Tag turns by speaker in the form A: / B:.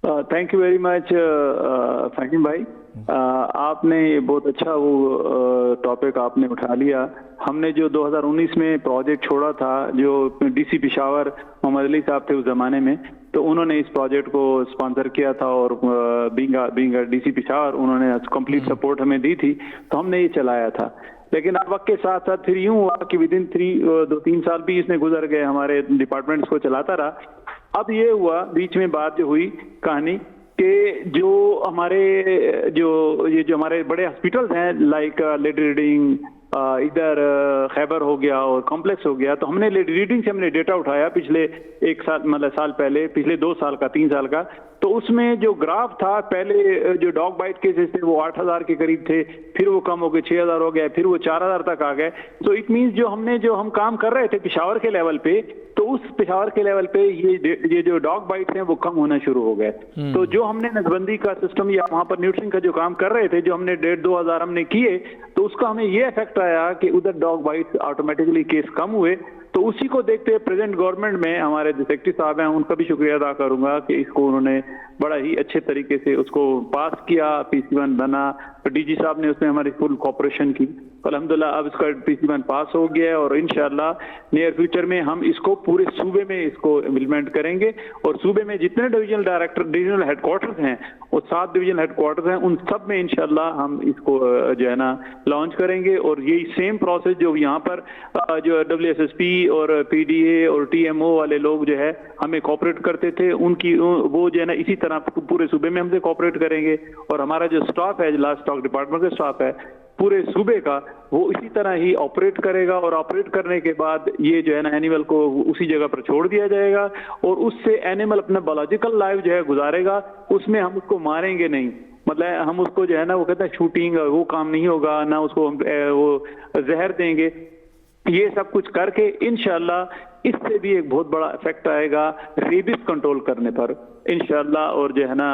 A: Thank you very much Fahim भाई। आपने ये बहुत अच्छा वो टॉपिक आपने उठा लिया। हमने जो 2019 में प्रोजेक्ट छोड़ा था, जो डीसी पेशावर मोहम्मद अली साहब थे उस जमाने में, तो उन्होंने इस प्रोजेक्ट को स्पॉन्सर किया था और बीइंग डीसी पेशावर उन्होंने कंप्लीट सपोर्ट हमें दी थी, तो हमने ये चलाया था। लेकिन अब वक्त के साथ साथ फिर यूं हुआ कि विदिन 2-3 साल भी इसमें गुजर गए, हमारे डिपार्टमेंट्स को चलाता रहा। अब ये हुआ बीच में बात जो हुई कहानी कि जो हमारे बड़े हॉस्पिटल्स हैं, लाइक लेडी रीडिंग, इधर खैबर हो गया और कॉम्प्लेक्स हो गया, तो हमने लेडी रीडिंग से हमने डेटा उठाया पिछले 1 साल, मतलब साल पहले, पिछले 2 साल का, 3 साल का। तो उसमें जो ग्राफ था, पहले जो डॉग बाइट केसेस थे वो 8,000 के करीब थे, फिर वो कम हो गए 6,000 हो गए, फिर वो 4,000 तक आ गए। तो इट मीन्स जो हम काम कर रहे थे पेशावर के लेवल पे, तो उस पेशावर के लेवल पे ये जो डॉग बाइट्स हैं वो कम होना शुरू हो गए। तो जो हमने नसबंदी का सिस्टम या वहां पर न्यूट्रिशन का जो काम कर रहे थे, जो हमने 1,500-2,000 हमने किए, तो उसका हमें ये इफेक्ट आया कि उधर डॉग बाइट्स ऑटोमेटिकली केस कम हुए। तो उसी को देखते हुए प्रेजेंट गवर्नमेंट में हमारे जो सेक्रेटरी साहब हैं उनका भी शुक्रिया अदा करूंगा कि इसको उन्होंने बड़ा ही अच्छे तरीके से उसको पास किया, PC1 बना, तो डीजी साहब ने उसमें हमारी फुल कोऑपरेशन की। अल्हम्दुलिल्लाह अब इसका PC1 पास हो गया है और इंशाल्लाह नियर फ्यूचर में हम इसको पूरे सूबे में इसको इम्प्लीमेंट करेंगे। और सूबे में जितने डिविजनल हेडक्वार्टर्स हैं, वो 7 डिविजनल हेडक्वार्टर्स हैं, उन सब में इंशाल्लाह हम इसको जो है ना लॉन्च करेंगे। और यही सेम प्रोसेस जो यहाँ पर जो WSSP और PDA और TMO वाले लोग जो है हमें कोऑपरेट करते थे, उनकी वो जो है ना इसी तरह पूरे सूबे में हमसे कोऑपरेट करेंगे। और हमारा जो स्टाफ है, लास्ट स्टॉक डिपार्टमेंट का स्टाफ है पूरे सूबे का, वो इसी तरह ही ऑपरेट करेगा। और ऑपरेट करने के बाद ये जो है ना एनिमल को उसी जगह पर छोड़ दिया जाएगा और उससे एनिमल अपना बायोलॉजिकल लाइफ जो है गुजारेगा। उसमें हम उसको मारेंगे नहीं, मतलब हम उसको जो है ना, वो कहते हैं शूटिंग, वो काम नहीं होगा, ना उसको हम वो जहर देंगे। ये सब कुछ करके इंशाल्लाह इससे भी एक बहुत बड़ा इफेक्ट आएगा रेबिस कंट्रोल करने पर इंशाल्लाह। और जो है ना